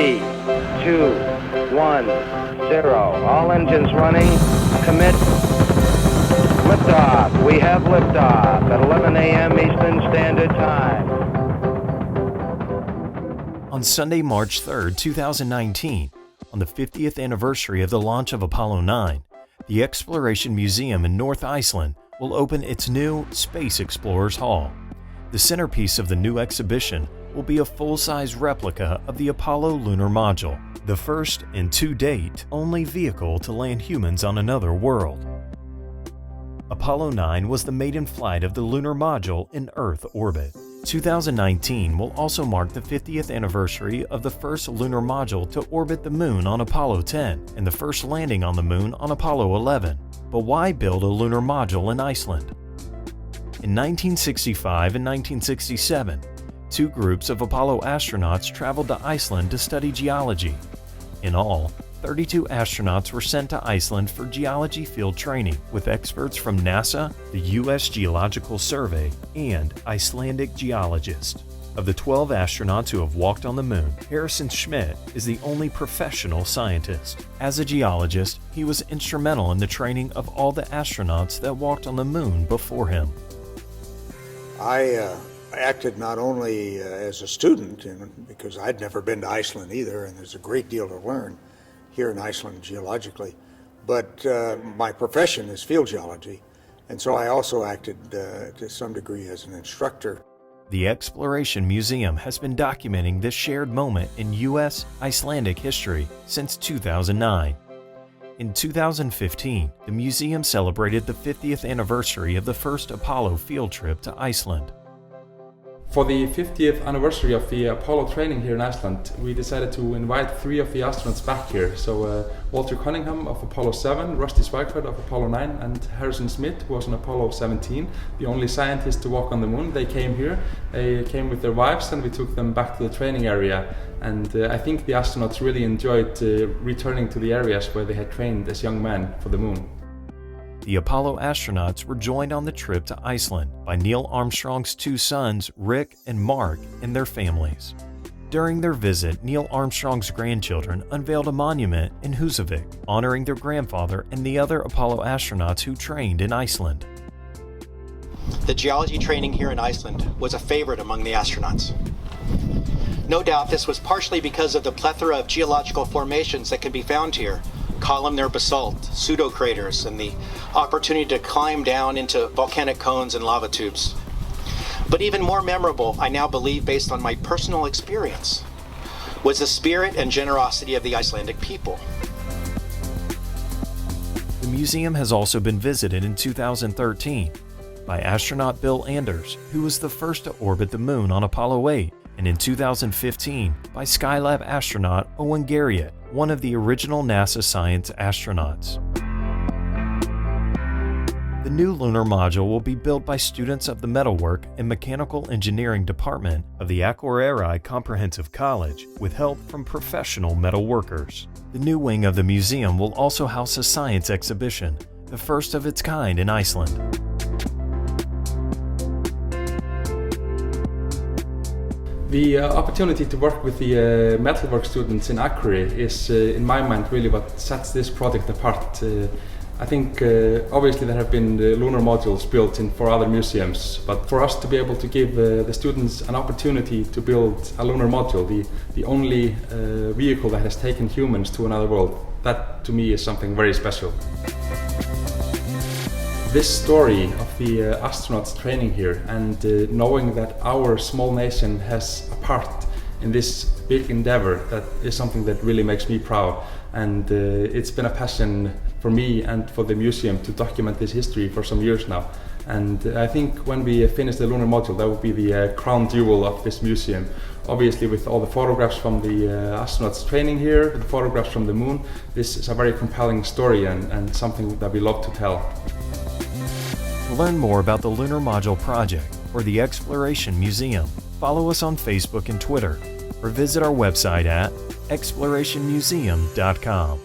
3, 2, 1, 0. All engines running. Commit. Liftoff. We have liftoff at 11 a.m. Eastern Standard Time. On Sunday, March 3, 2019, on the 50th anniversary of the launch of Apollo 9, the Exploration Museum in North Iceland will open its new Space Explorers Hall. The centerpiece of the new exhibition will be a full-size replica of the Apollo Lunar Module, the first and to date only vehicle to land humans on another world. Apollo 9 was the maiden flight of the lunar module in Earth orbit. 2019 will also mark the 50th anniversary of the first lunar module to orbit the Moon on Apollo 10 and the first landing on the Moon on Apollo 11. But why build a lunar module in Iceland? In 1965 and 1967, two groups of Apollo astronauts traveled to Iceland to study geology. In all, 32 astronauts were sent to Iceland for geology field training with experts from NASA, the U.S. Geological Survey, and Icelandic geologists. Of the 12 astronauts who have walked on the Moon, Harrison Schmitt is the only professional scientist. As a geologist, he was instrumental in the training of all the astronauts that walked on the Moon before him. I acted not only as a student, because I'd never been to Iceland either, and there's a great deal to learn here in Iceland geologically, but my profession is field geology, and so I also acted to some degree as an instructor. The Exploration Museum has been documenting this shared moment in U.S. Icelandic history since 2009. In 2015, the museum celebrated the 50th anniversary of the first Apollo field trip to Iceland. For the 50th anniversary of the Apollo training here in Iceland, we decided to invite 3 of the astronauts back here. So Walter Cunningham of Apollo 7, Rusty Schweickart of Apollo 9, and Harrison Schmitt, who was on Apollo 17, the only scientists to walk on the Moon. They came here, they came with their wives, and we took them back to the training area. And I think the astronauts really enjoyed returning to the areas where they had trained as young men for the Moon. The Apollo astronauts were joined on the trip to Iceland by Neil Armstrong's 2 sons, Rick and Mark, and their families. During their visit, Neil Armstrong's grandchildren unveiled a monument in Húsavík, honoring their grandfather and the other Apollo astronauts who trained in Iceland. The geology training here in Iceland was a favorite among the astronauts. No doubt this was partially because of the plethora of geological formations that can be found here. Columnar basalt, pseudocraters, and the opportunity to climb down into volcanic cones and lava tubes. But even more memorable, I now believe based on my personal experience, was the spirit and generosity of the Icelandic people. The museum has also been visited in 2013 by astronaut Bill Anders, who was the first to orbit the Moon on Apollo 8, and in 2015 by Skylab astronaut Owen Garriott, one of the original NASA science astronauts. The new lunar module will be built by students of the Metalwork and Mechanical Engineering Department of the Akureyri Comprehensive College with help from professional metal workers. The new wing of the museum will also house a science exhibition, the first of its kind in Iceland. The opportunity to work with the metalwork students in Akureyri is, in my mind, really what sets this project apart. I think obviously there have been the lunar modules built in 4 other museums, but for us to be able to give the students an opportunity to build a lunar module, the only vehicle that has taken humans to another world, that to me is something very special. This story of the astronauts training here and knowing that our small nation has a part in this big endeavor, that is something that really makes me proud. And it's been a passion for me and for the museum to document this history for some years now. And I think when we finish the lunar module, that will be the crown jewel of this museum. Obviously, with all the photographs from the astronauts training here, the photographs from the Moon, this is a very compelling story and something that we love to tell. To learn more about the Lunar Module Project or the Exploration Museum, follow us on Facebook and Twitter, or visit our website at explorationmuseum.com.